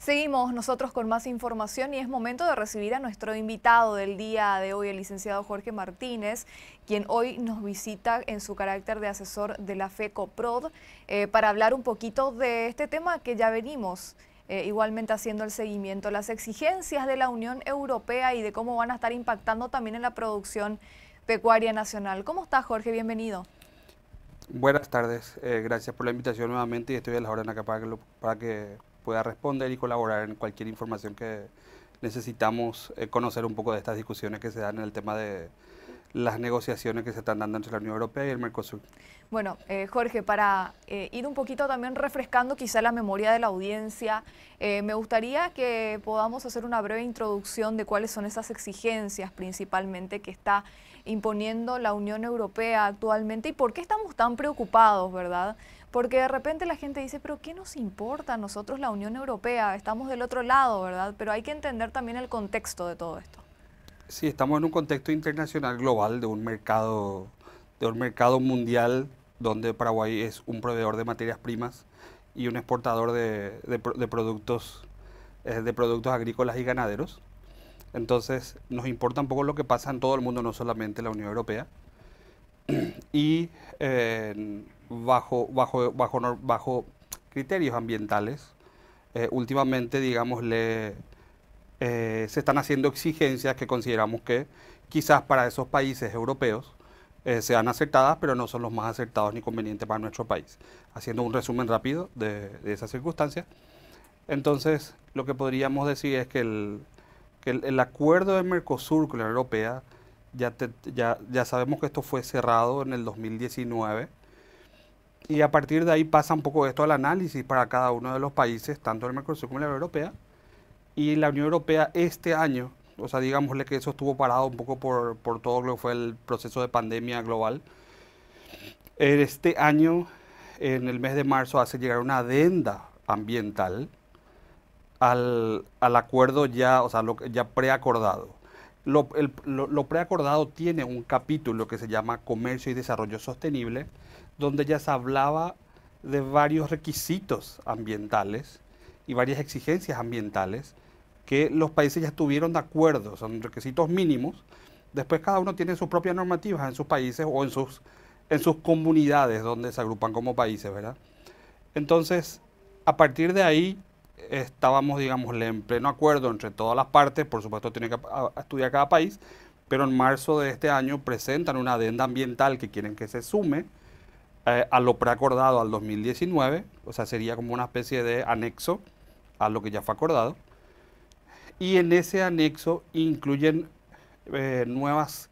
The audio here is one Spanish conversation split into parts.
Seguimos nosotros con más información y es momento de recibir a nuestro invitado del día de hoy, el licenciado Jorge Martínez, quien hoy nos visita en su carácter de asesor de la FECOPROD para hablar un poquito de este tema que ya venimos igualmente haciendo el seguimiento, las exigencias de la Unión Europea y de cómo van a estar impactando también en la producción pecuaria nacional. ¿Cómo está, Jorge? Bienvenido. Buenas tardes, gracias por la invitación nuevamente y estoy a la orden acá para que pueda responder y colaborar en cualquier información que necesitamos conocer un poco de estas discusiones que se dan en el tema de las negociaciones que se están dando entre la Unión Europea y el Mercosur. Bueno, Jorge, para ir un poquito también refrescando quizá la memoria de la audiencia, me gustaría que podamos hacer una breve introducción de cuáles son esas exigencias principalmente que está imponiendo la Unión Europea actualmente y por qué estamos tan preocupados, ¿verdad? Porque de repente la gente dice, pero ¿qué nos importa a nosotros la Unión Europea? Estamos del otro lado, ¿verdad? Pero hay que entender también el contexto de todo esto. Sí, estamos en un contexto internacional global de un mercado mundial donde Paraguay es un proveedor de materias primas y un exportador de productos agrícolas y ganaderos. Entonces, nos importa un poco lo que pasa en todo el mundo, no solamente en la Unión Europea. Y bajo criterios ambientales, últimamente, digámosle, se están haciendo exigencias que consideramos que quizás para esos países europeos sean acertadas, pero no son los más acertados ni convenientes para nuestro país. Haciendo un resumen rápido de esas circunstancias, entonces lo que podríamos decir es que el acuerdo de Mercosur con la Unión Europea, ya sabemos que esto fue cerrado en el 2019 y a partir de ahí pasa un poco esto al análisis para cada uno de los países, tanto el Mercosur como la Unión Europea. Y la Unión Europea este año, o sea, digámosle que eso estuvo parado un poco por todo lo que fue el proceso de pandemia global. Este año, en el mes de marzo, hace llegar una adenda ambiental al acuerdo ya, o sea, ya preacordado. Lo preacordado tiene un capítulo que se llama Comercio y Desarrollo Sostenible, donde ya se hablaba de varios requisitos ambientales y varias exigencias ambientales que los países ya estuvieron de acuerdo, son requisitos mínimos. Después cada uno tiene sus propias normativas en sus países o en sus comunidades donde se agrupan como países, ¿verdad? Entonces, a partir de ahí estábamos, digámosle, en pleno acuerdo entre todas las partes, por supuesto tiene que estudiar cada país, pero en marzo de este año presentan una adenda ambiental que quieren que se sume a lo preacordado al 2019, o sea, sería como una especie de anexo a lo que ya fue acordado. Y en ese anexo incluyen nuevas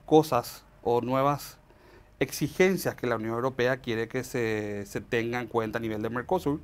cosas o nuevas exigencias que la Unión Europea quiere que se tenga en cuenta a nivel de Mercosur.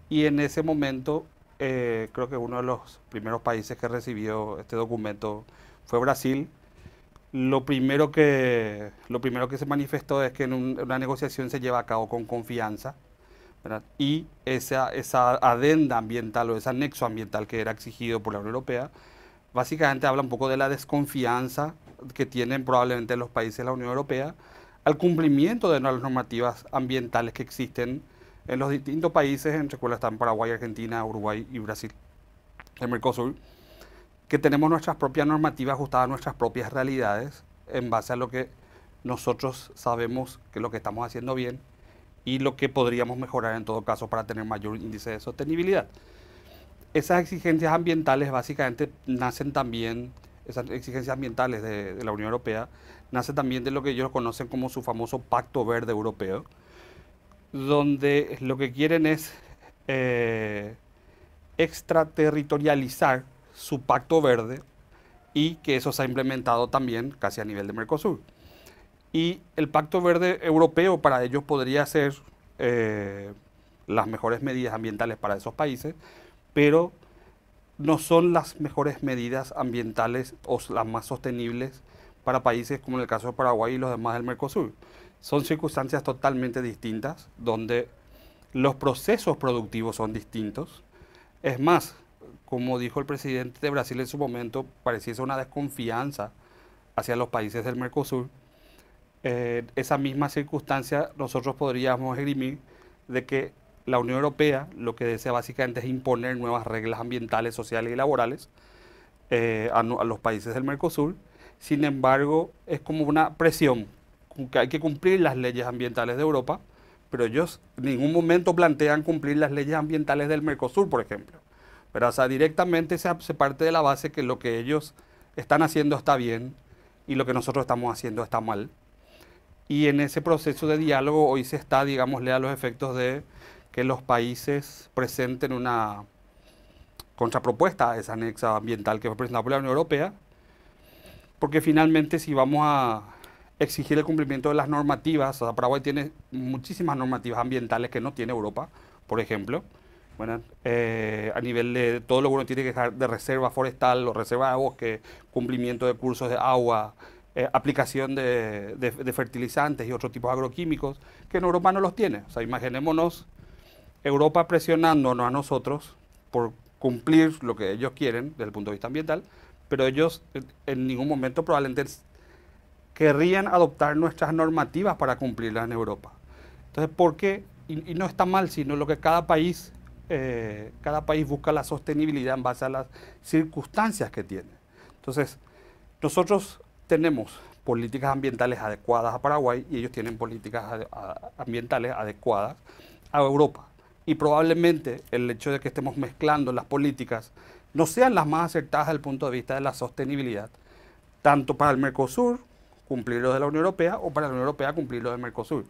Y en ese momento, creo que uno de los primeros países que recibió este documento fue Brasil. Lo primero que se manifestó es que una negociación se lleva a cabo con confianza, ¿verdad? Y esa adenda ambiental o ese anexo ambiental que era exigido por la Unión Europea, básicamente habla un poco de la desconfianza que tienen probablemente los países de la Unión Europea al cumplimiento de las normativas ambientales que existen en los distintos países, entre los cuales están Paraguay, Argentina, Uruguay y Brasil, el Mercosur, que tenemos nuestras propias normativas ajustadas a nuestras propias realidades en base a lo que nosotros sabemos que es lo que estamos haciendo bien y lo que podríamos mejorar en todo caso para tener mayor índice de sostenibilidad. Esas exigencias ambientales básicamente nacen también, esas exigencias ambientales de la Unión Europea, nacen también de lo que ellos conocen como su famoso Pacto Verde Europeo, donde lo que quieren es extraterritorializar su Pacto Verde y que eso se ha implementado también casi a nivel de Mercosur. Y el Pacto Verde Europeo para ellos podría ser las mejores medidas ambientales para esos países, pero no son las mejores medidas ambientales o las más sostenibles para países como en el caso de Paraguay y los demás del Mercosur. Son circunstancias totalmente distintas, donde los procesos productivos son distintos. Es más, como dijo el presidente de Brasil en su momento, pareciese una desconfianza hacia los países del Mercosur. Esa misma circunstancia nosotros podríamos esgrimir de que la Unión Europea lo que desea básicamente es imponer nuevas reglas ambientales, sociales y laborales a los países del Mercosur. Sin embargo, es como una presión, que hay que cumplir las leyes ambientales de Europa, pero ellos en ningún momento plantean cumplir las leyes ambientales del Mercosur, por ejemplo. Pero, o sea, directamente se parte de la base que lo que ellos están haciendo está bien y lo que nosotros estamos haciendo está mal. Y en ese proceso de diálogo hoy se está, digámosle, a los efectos de que los países presenten una contrapropuesta a esa anexa ambiental que fue presentada por la Unión Europea, porque finalmente si vamos a exigir el cumplimiento de las normativas, o sea, Paraguay tiene muchísimas normativas ambientales que no tiene Europa, por ejemplo, bueno, a nivel de todo lo que uno tiene que dejar de reserva forestal o reserva de bosque, cumplimiento de cursos de agua, aplicación de fertilizantes y otros tipos agroquímicos, que en Europa no los tiene. O sea, imaginémonos Europa presionándonos a nosotros por cumplir lo que ellos quieren desde el punto de vista ambiental, pero ellos en ningún momento probablemente querrían adoptar nuestras normativas para cumplirlas en Europa. Entonces, ¿por qué? Y no está mal, sino lo que cada país busca la sostenibilidad en base a las circunstancias que tiene. Entonces, nosotros tenemos políticas ambientales adecuadas a Paraguay y ellos tienen políticas ambientales adecuadas a Europa. Y probablemente el hecho de que estemos mezclando las políticas no sean las más acertadas desde el punto de vista de la sostenibilidad, tanto para el Mercosur, cumplir lo de la Unión Europea, o para la Unión Europea, cumplir lo del Mercosur.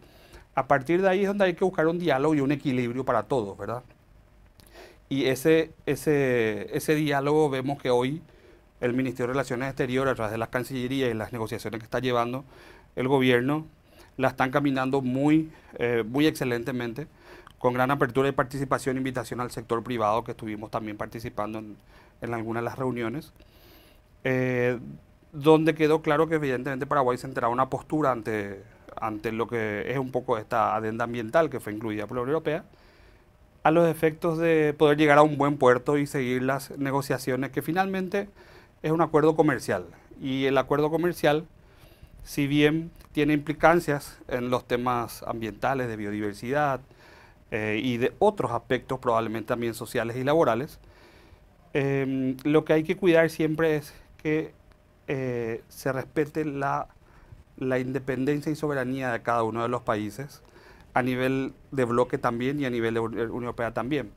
A partir de ahí es donde hay que buscar un diálogo y un equilibrio para todos, ¿verdad? Y ese diálogo vemos que hoy el Ministerio de Relaciones Exteriores, a través de las cancillerías y las negociaciones que está llevando el gobierno, la están caminando muy excelentemente, con gran apertura y participación e invitación al sector privado, que estuvimos también participando en algunas de las reuniones, donde quedó claro que evidentemente Paraguay centraba una postura ante lo que es un poco esta adenda ambiental que fue incluida por la Unión Europea, a los efectos de poder llegar a un buen puerto y seguir las negociaciones, que finalmente es un acuerdo comercial. Y el acuerdo comercial, si bien tiene implicancias en los temas ambientales, de biodiversidad y de otros aspectos probablemente también sociales y laborales, lo que hay que cuidar siempre es que se respete la independencia y soberanía de cada uno de los países, a nivel de bloque también y a nivel de Unión Europea también.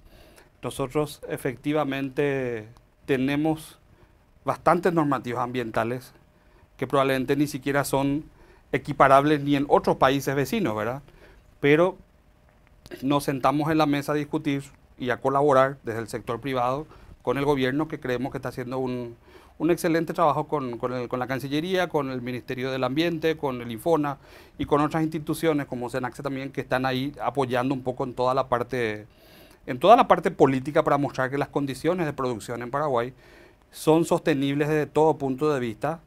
Nosotros efectivamente tenemos bastantes normativas ambientales que probablemente ni siquiera son equiparables ni en otros países vecinos, ¿verdad? Pero nos sentamos en la mesa a discutir y a colaborar desde el sector privado con el gobierno, que creemos que está haciendo un excelente trabajo con la Cancillería, con el Ministerio del Ambiente, con el Infona y con otras instituciones como Senaxe también, que están ahí apoyando un poco en toda la parte política, para mostrar que las condiciones de producción en Paraguay son sostenibles desde todo punto de vista,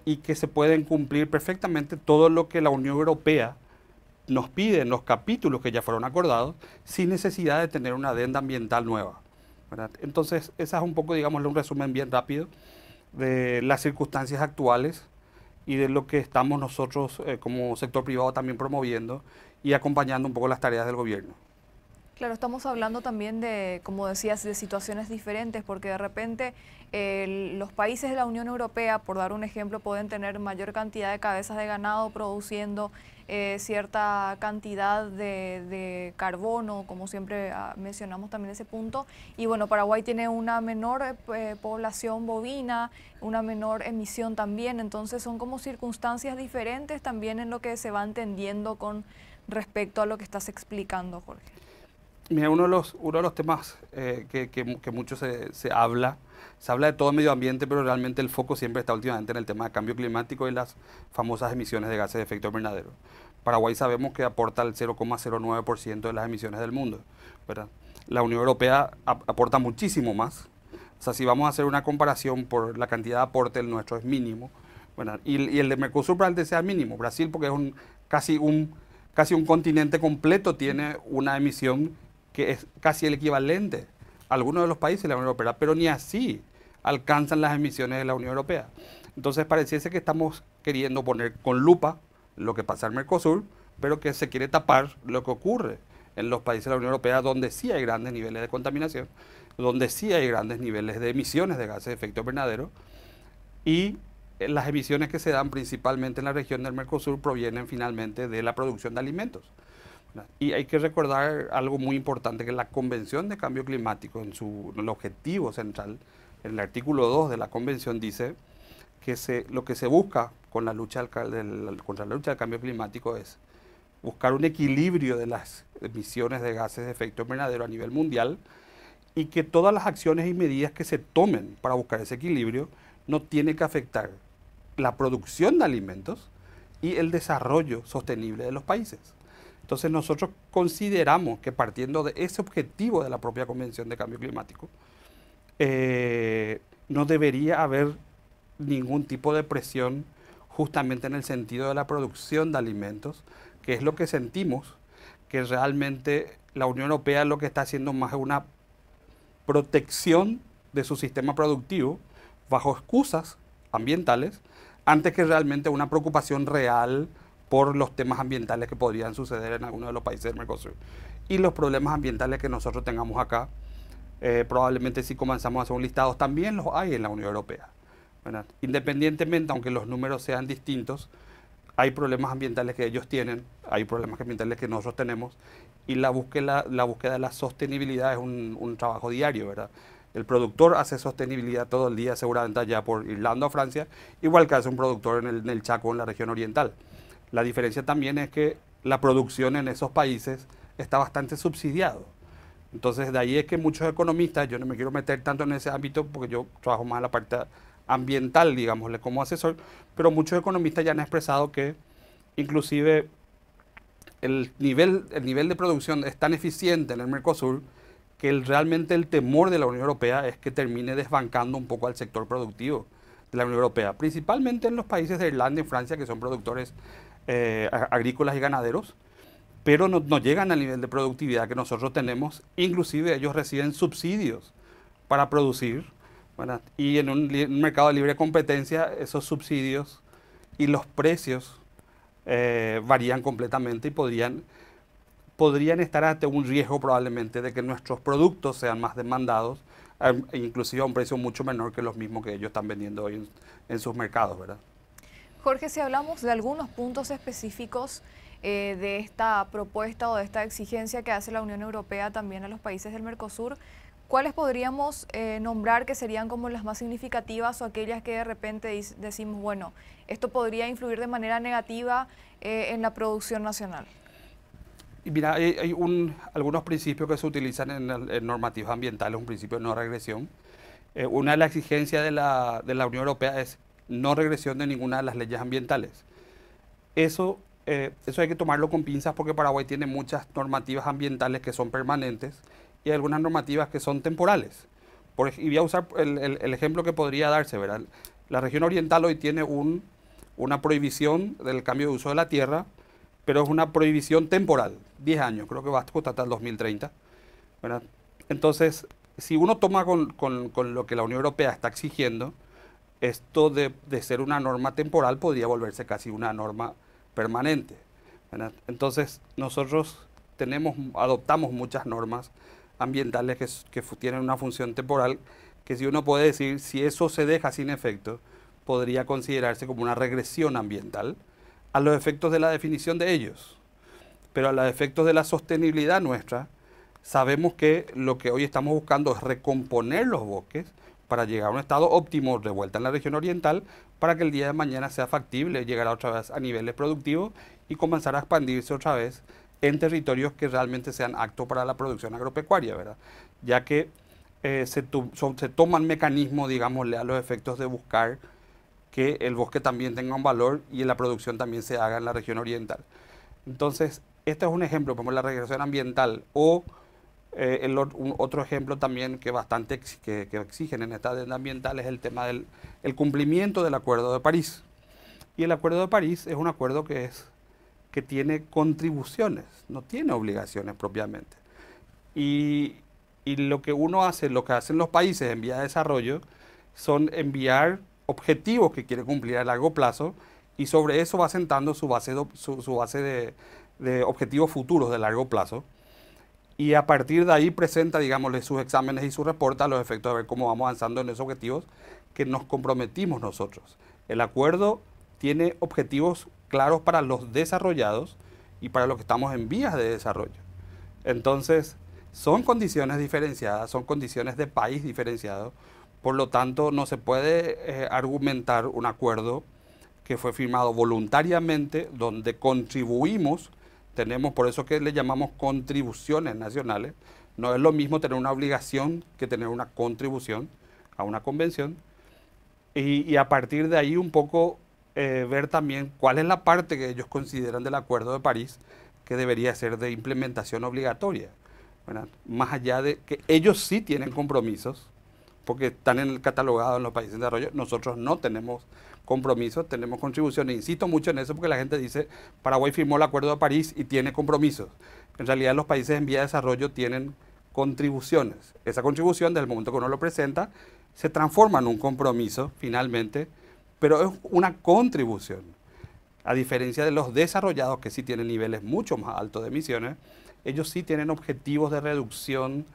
y que se pueden cumplir perfectamente todo lo que la Unión Europea nos pide en los capítulos que ya fueron acordados, sin necesidad de tener una adenda ambiental nueva, ¿verdad? Entonces, esa es un poco, digamos, un resumen bien rápido de las circunstancias actuales y de lo que estamos nosotros como sector privado también promoviendo y acompañando un poco las tareas del gobierno. Claro, estamos hablando también de, como decías, de situaciones diferentes, porque de repente los países de la Unión Europea, por dar un ejemplo, pueden tener mayor cantidad de cabezas de ganado produciendo cierta cantidad de carbono, como siempre mencionamos también ese punto. Y bueno, Paraguay tiene una menor población bovina, una menor emisión también, entonces son como circunstancias diferentes también en lo que se va entendiendo con respecto a lo que estás explicando, Jorge. Mira, uno de los temas que mucho se habla de todo medio ambiente, pero realmente el foco siempre está últimamente en el tema de cambio climático y las famosas emisiones de gases de efecto invernadero. Paraguay sabemos que aporta el 0,09% de las emisiones del mundo, ¿verdad? La Unión Europea aporta muchísimo más. O sea, si vamos a hacer una comparación por la cantidad de aporte, el nuestro es mínimo, ¿verdad? Y el de Mercosur probablemente sea mínimo. Brasil, porque es casi un continente completo, tiene una emisión que es casi el equivalente a algunos de los países de la Unión Europea, pero ni así alcanzan las emisiones de la Unión Europea. Entonces pareciese que estamos queriendo poner con lupa lo que pasa en Mercosur, pero que se quiere tapar lo que ocurre en los países de la Unión Europea donde sí hay grandes niveles de contaminación, donde sí hay grandes niveles de emisiones de gases de efecto invernadero, y las emisiones que se dan principalmente en la región del Mercosur provienen finalmente de la producción de alimentos. Y hay que recordar algo muy importante, que la Convención de Cambio Climático, en el objetivo central, en el artículo 2 de la Convención, dice que lo que se busca con la lucha contra la lucha del cambio climático es buscar un equilibrio de las emisiones de gases de efecto invernadero a nivel mundial, y que todas las acciones y medidas que se tomen para buscar ese equilibrio no tienen que afectar la producción de alimentos y el desarrollo sostenible de los países. Entonces nosotros consideramos que, partiendo de ese objetivo de la propia Convención de Cambio Climático, no debería haber ningún tipo de presión justamente en el sentido de la producción de alimentos, que es lo que sentimos, que realmente la Unión Europea lo que está haciendo más es una protección de su sistema productivo bajo excusas ambientales, antes que realmente una preocupación real por los temas ambientales que podrían suceder en algunos de los países del Mercosur. Y los problemas ambientales que nosotros tengamos acá, probablemente si comenzamos a hacer un listado, también los hay en la Unión Europea, ¿verdad? Independientemente, aunque los números sean distintos, hay problemas ambientales que ellos tienen, hay problemas ambientales que nosotros tenemos, y la búsqueda de la sostenibilidad es un trabajo diario, ¿verdad? El productor hace sostenibilidad todo el día, seguramente allá por Irlanda o Francia, igual que hace un productor en el Chaco, en la región oriental. La diferencia también es que la producción en esos países está bastante subsidiado. Entonces, de ahí es que muchos economistas, yo no me quiero meter tanto en ese ámbito porque yo trabajo más en la parte ambiental, digámosle, como asesor, pero muchos economistas ya han expresado que inclusive el nivel de producción es tan eficiente en el Mercosur que realmente el temor de la Unión Europea es que termine desbancando un poco al sector productivo de la Unión Europea, principalmente en los países de Irlanda y Francia, que son productores agrícolas y ganaderos, pero no llegan al nivel de productividad que nosotros tenemos. Inclusive ellos reciben subsidios para producir, ¿verdad? Y en un mercado de libre competencia, esos subsidios y los precios varían completamente y podrían estar ante un riesgo probablemente de que nuestros productos sean más demandados, inclusive a un precio mucho menor que los mismos que ellos están vendiendo hoy en sus mercados, ¿verdad? Jorge, si hablamos de algunos puntos específicos de esta propuesta o de esta exigencia que hace la Unión Europea también a los países del Mercosur, ¿cuáles podríamos nombrar que serían como las más significativas, o aquellas que de repente decimos, bueno, esto podría influir de manera negativa en la producción nacional? Y mira, hay algunos principios que se utilizan en normativas ambientales, un principio de no regresión. Una de las exigencias de la Unión Europea es no regresión de ninguna de las leyes ambientales. Eso hay que tomarlo con pinzas, porque Paraguay tiene muchas normativas ambientales que son permanentes y algunas normativas que son temporales. Y voy a usar el ejemplo que podría darse, ¿verdad? La región oriental hoy tiene una prohibición del cambio de uso de la tierra, pero es una prohibición temporal, 10 años, creo que va hasta el 2030, ¿verdad? Entonces, si uno toma con lo que la Unión Europea está exigiendo, esto de ser una norma temporal podría volverse casi una norma permanente, ¿verdad? Entonces, nosotros adoptamos muchas normas ambientales que tienen una función temporal, que si uno puede decir, si eso se deja sin efecto, podría considerarse como una regresión ambiental a los efectos de la definición de ellos. Pero a los efectos de la sostenibilidad nuestra, sabemos que lo que hoy estamos buscando es recomponer los bosques para llegar a un estado óptimo de vuelta en la región oriental, para que el día de mañana sea factible llegar otra vez a niveles productivos y comenzar a expandirse otra vez en territorios que realmente sean aptos para la producción agropecuaria, ¿verdad? Ya que se toman mecanismos, digámosle, a los efectos de buscar que el bosque también tenga un valor y la producción también se haga en la región oriental. Entonces, este es un ejemplo, como la regresión ambiental, o otro ejemplo también que exigen en esta adenda ambiental es el tema del cumplimiento del Acuerdo de París. Y el Acuerdo de París es un acuerdo que tiene contribuciones, no tiene obligaciones propiamente. Y lo que hacen los países en vía de desarrollo son enviar objetivos que quiere cumplir a largo plazo, y sobre eso va sentando su base de objetivos futuros de largo plazo. y a partir de ahí presenta, digámosle, sus exámenes y sus reportes a los efectos de ver cómo vamos avanzando en esos objetivos que nos comprometimos nosotros. El acuerdo tiene objetivos claros para los desarrollados y para los que estamos en vías de desarrollo. Entonces, son condiciones diferenciadas, son condiciones de país diferenciados, por lo tanto no se puede argumentar un acuerdo que fue firmado voluntariamente, donde contribuimos, tenemos, por eso que le llamamos contribuciones nacionales, no es lo mismo tener una obligación que tener una contribución a una convención, y a partir de ahí un poco ver también cuál es la parte que ellos consideran del Acuerdo de París que debería ser de implementación obligatoria, ¿verdad? Más allá de que ellos sí tienen compromisos, porque están catalogados en los países en desarrollo, nosotros no tenemos compromisos, tenemos contribuciones. Insisto mucho en eso porque la gente dice, Paraguay firmó el Acuerdo de París y tiene compromisos. En realidad los países en vía de desarrollo tienen contribuciones. Esa contribución, desde el momento que uno lo presenta, se transforma en un compromiso finalmente, pero es una contribución. A diferencia de los desarrollados que sí tienen niveles mucho más altos de emisiones, ellos sí tienen objetivos de reducción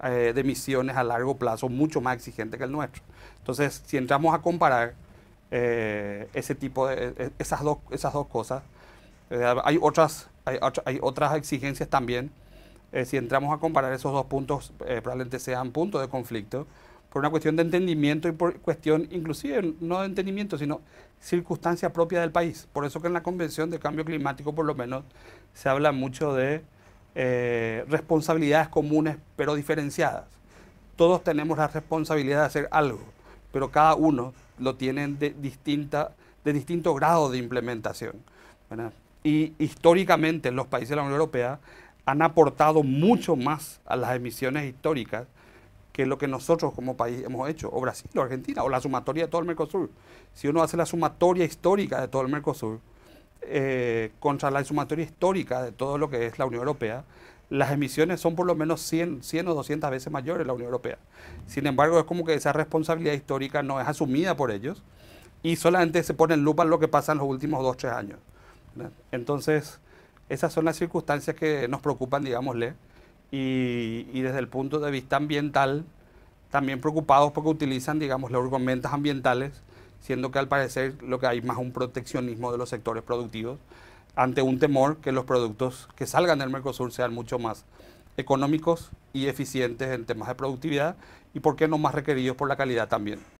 de emisiones a largo plazo mucho más exigentes que el nuestro. Entonces, si entramos a comparar ese tipo de esas dos cosas, hay otras exigencias también. Si entramos a comparar esos dos puntos, probablemente sean puntos de conflicto por una cuestión de entendimiento y por cuestión, inclusive no de entendimiento, sino circunstancia propia del país. Por eso que en la Convención de Cambio Climático, por lo menos, se habla mucho de responsabilidades comunes, pero diferenciadas. Todos tenemos la responsabilidad de hacer algo, pero cada uno lo tiene de distinto grado de implementación, ¿verdad? Y históricamente los países de la Unión Europea han aportado mucho más a las emisiones históricas que lo que nosotros como país hemos hecho, o Brasil, o Argentina, o la sumatoria de todo el Mercosur. Si uno hace la sumatoria histórica de todo el Mercosur, contra la sumatoria histórica de todo lo que es la Unión Europea, las emisiones son por lo menos 100 o 200 veces mayores en la Unión Europea. Sin embargo, es como que esa responsabilidad histórica no es asumida por ellos y solamente se pone en lupa lo que pasa en los últimos 2 o 3 años, ¿verdad? Entonces, esas son las circunstancias que nos preocupan, digámosle, y desde el punto de vista ambiental, también preocupados porque utilizan, digamos, los argumentos ambientales, siendo que al parecer lo que hay más un proteccionismo de los sectores productivos ante un temor que los productos que salgan del Mercosur sean mucho más económicos y eficientes en temas de productividad y, por qué no, más requeridos por la calidad también.